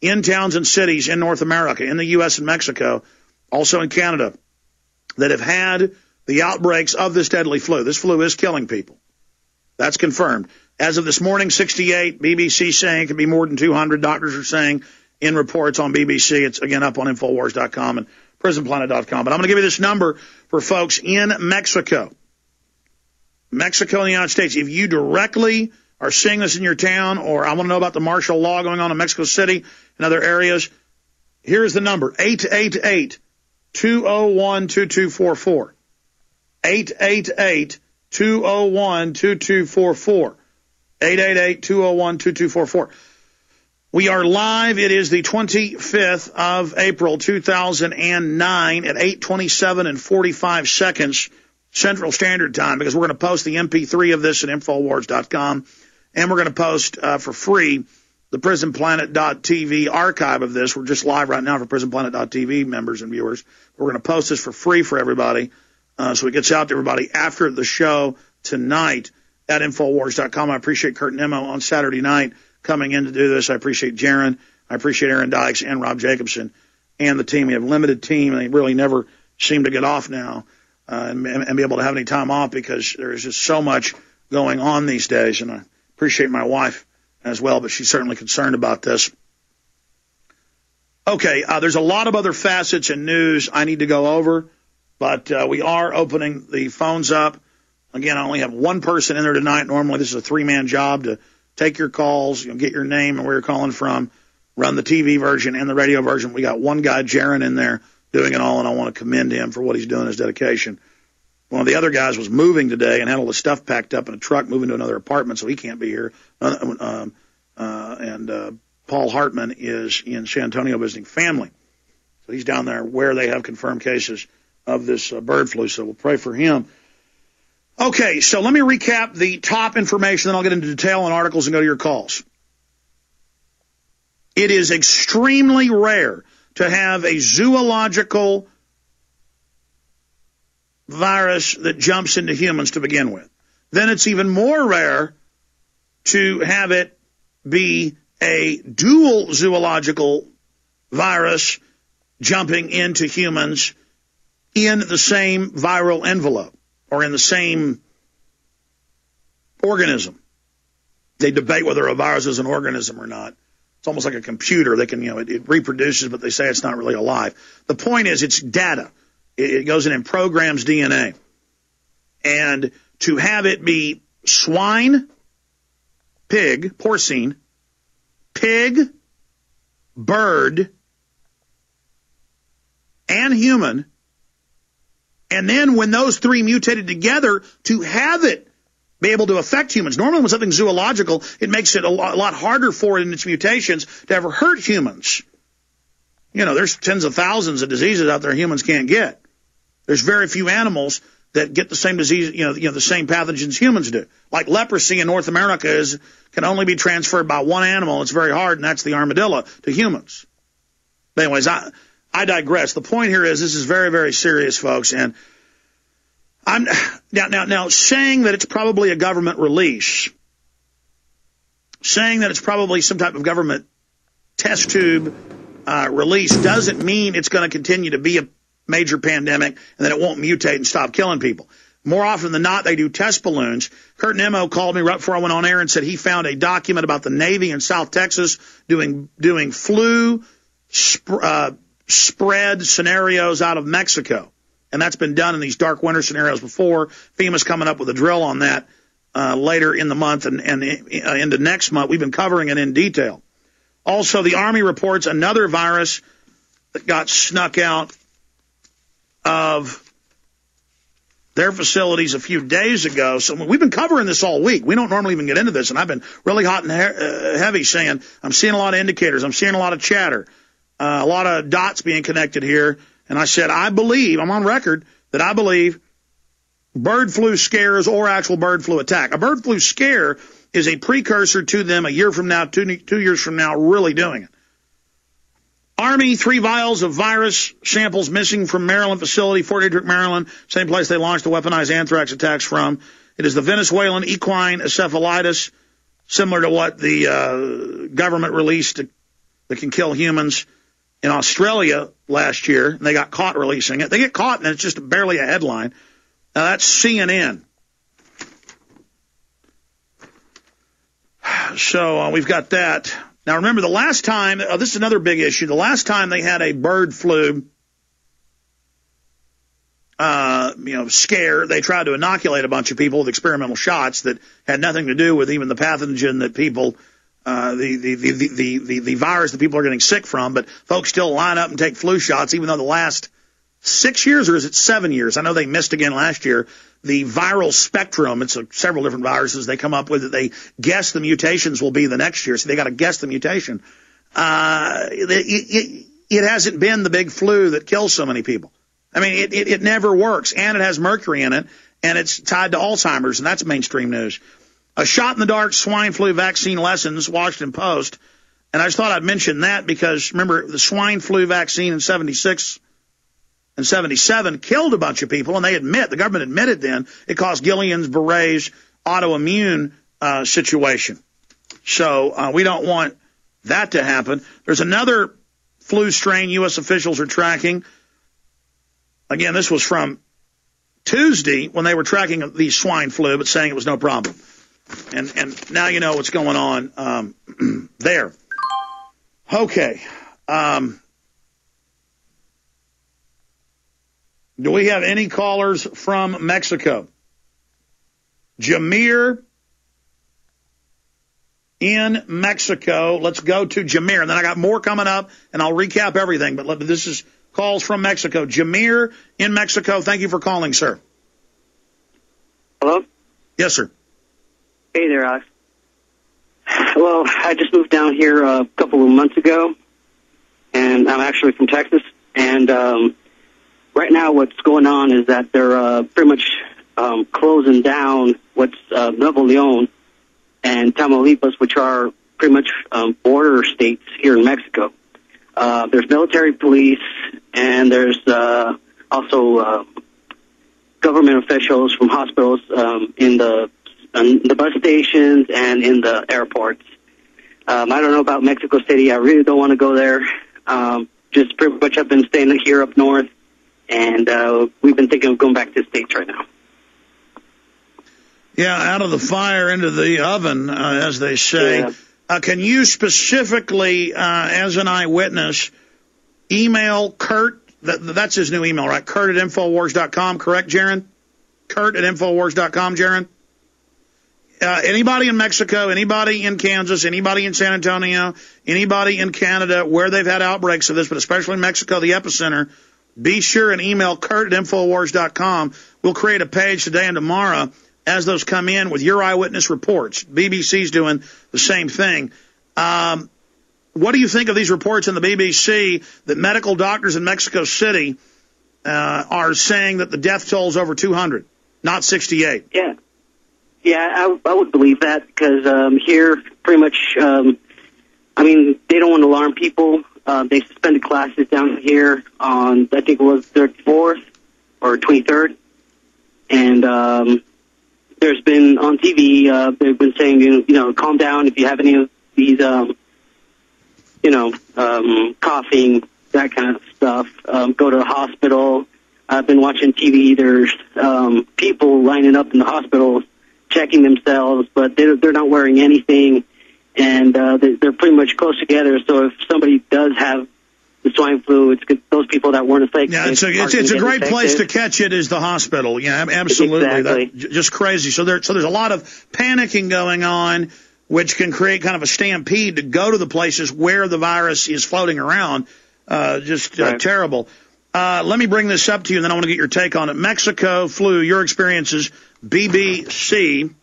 in towns and cities in North America, in the U.S. and Mexico, also in Canada, that have had the outbreaks of this deadly flu. This flu is killing people. That's confirmed. As of this morning, 68, BBC saying it could be more than 200. Doctors are saying in reports on BBC. It's, again, up on Infowars.com and PrisonPlanet.com. But I'm going to give you this number for folks in Mexico. Mexico and the United States. If you directly are seeing this in your town, or I want to know about the martial law going on in Mexico City and other areas, here's the number, 888-201-2244. 888-201-2244. 888-201-2244. We are live. It is the 25th of April, 2009 at 8:27 and 45 seconds Central Standard Time, because we're going to post the MP3 of this at Infowars.com, and we're going to post for free the PrisonPlanet.tv archive of this. We're just live right now for PrisonPlanet.tv members and viewers. We're going to post this for free for everybody, so it gets out to everybody after the show tonight at Infowars.com. I appreciate Kurt Nemo on Saturday night coming in to do this. I appreciate Jaron. I appreciate Aaron Dykes and Rob Jacobson and the team. We have a limited team, and they really never seem to get off now and be able to have any time off, because there is just so much going on these days. And I appreciate my wife as well, but she's certainly concerned about this. Okay, there's a lot of other facets and news I need to go over, but we are opening the phones up. Again, I only have one person in there tonight. Normally, this is a three-man job to take your calls, get your name and where you're calling from, run the TV version and the radio version. We got one guy, Jaron, in there doing it all, and I want to commend him for what he's doing, his dedication. One of the other guys was moving today and had all the stuff packed up in a truck, moving to another apartment, so he can't be here. And Paul Hartman is in San Antonio visiting family. So he's down there where they have confirmed cases of this bird flu, so we'll pray for him. Okay, so let me recap the top information, then I'll get into detail on articles and go to your calls. It is extremely rare to have a zoological virus that jumps into humans to begin with. Then it's even more rare to have it be a dual zoological virus jumping into humans in the same viral envelope or in the same organism. They debate whether a virus is an organism or not. It's almost like a computer. They can, it reproduces, but they say it's not really alive. The point is, it's data. It goes in and programs DNA. And to have it be swine, pig, porcine, pig, bird, and human, and then when those three mutated together, to have it be able to affect humans. Normally when something's zoological, it makes it a lot harder for it in its mutations to ever hurt humans. There's tens of thousands of diseases out there humans can't get. There's very few animals that get the same disease, the same pathogens humans do. Like leprosy in North America can only be transferred by one animal. It's very hard, and that's the armadillo, to humans. But anyways, I digress. The point here is this is very, very serious, folks, and I'm now saying that it's probably a government release, saying that it's probably some type of government test tube release doesn't mean it's going to continue to be a major pandemic and that it won't mutate and stop killing people. More often than not, they do test balloons. Kurt Nemo called me right before I went on air and said he found a document about the Navy in South Texas doing flu spread scenarios out of Mexico. And that's been done in these dark winter scenarios before. FEMA's coming up with a drill on that later in the month and into next month. We've been covering it in detail. Also, the Army reports another virus that got snuck out of their facilities a few days ago. So we've been covering this all week. We don't normally even get into this, and I've been really hot and heavy saying I'm seeing a lot of indicators. I'm seeing a lot of chatter, a lot of dots being connected here. And I said, I'm on record, that I believe bird flu scares or actual bird flu attack. A bird flu scare is a precursor to them a year from now, 2 years from now, really doing it. Army, 3 vials of virus samples missing from Maryland facility, Fort Detrick, Maryland, same place they launched the weaponized anthrax attacks from. It is the Venezuelan equine encephalitis, similar to what the government released that can kill humans in Australia last year, and they got caught releasing it. They get caught, and it's just barely a headline. Now, that's CNN. So we've got that. Now, remember, the last time, this is another big issue, the last time they had a bird flu scare, they tried to inoculate a bunch of people with experimental shots that had nothing to do with even the pathogen that people, the virus that people are getting sick from, but folks still line up and take flu shots, even though the last 6 years, or is it 7 years? I know they missed again last year. The viral spectrum, it's several different viruses they come up with that they guess the mutations will be the next year, so they got to guess the mutation. It hasn't been the big flu that kills so many people. I mean, it never works, and it has mercury in it, and it's tied to Alzheimer's, and that's mainstream news. A shot-in-the-dark swine flu vaccine lessons, Washington Post, and I just thought I'd mention that because, remember, the swine flu vaccine in 76 and 77 killed a bunch of people, and the government admitted then it caused Guillain Barré's autoimmune situation. So we don't want that to happen. There's another flu strain U.S. officials are tracking. Again, this was from Tuesday when they were tracking the swine flu, but saying it was no problem. And now you know what's going on there. Okay. Do we have any callers from Mexico? Jameer in Mexico. Let's go to Jameer. And then I got more coming up, and I'll recap everything. But this is calls from Mexico. Jameer in Mexico. Thank you for calling, sir. Hello? Yes, sir. Hey there, Alex. Well, I just moved down here a couple of months ago, and I'm actually from Texas. And right now what's going on is that they're pretty much closing down what's Nuevo León and Tamaulipas, which are pretty much border states here in Mexico. There's military police, and there's also government officials from hospitals in the bus stations and in the airports. I don't know about Mexico City. I really don't want to go there. Just pretty much I've been staying here up north, and we've been thinking of going back to the States right now. Yeah, out of the fire into the oven, as they say. Yeah. Can you specifically, as an eyewitness, email Kurt? That's his new email, right? Kurt at Infowars.com, correct, Jaron? Kurt at Infowars.com, Jaron? Anybody in Mexico, anybody in Kansas, anybody in San Antonio, anybody in Canada where they've had outbreaks of this, but especially Mexico, the epicenter, be sure and email Kurt at Infowars.com. We'll create a page today and tomorrow as those come in with your eyewitness reports. BBC's doing the same thing. What do you think of these reports in the BBC that medical doctors in Mexico City are saying that the death toll is over 200, not 68? Yeah. Yeah, I would believe that because here pretty much, I mean, they don't want to alarm people. They suspended classes down here on, I think it was 34th or 23rd. And there's been on TV, they've been saying, you know, calm down if you have any of these, coughing, that kind of stuff. Go to the hospital. I've been watching TV. There's people lining up in the hospitals checking themselves, but they're not wearing anything, and they're pretty much close together. So if somebody does have the swine flu, it's those people that weren't affected. Yeah, it's a great place to catch it is the hospital. Yeah, absolutely. Exactly. Just crazy. So there's a lot of panicking going on, which can create kind of a stampede to go to the places where the virus is floating around. Right. Terrible. Let me bring this up to you, and then I want to get your take on it. Mexico flu, your experiences, BBC.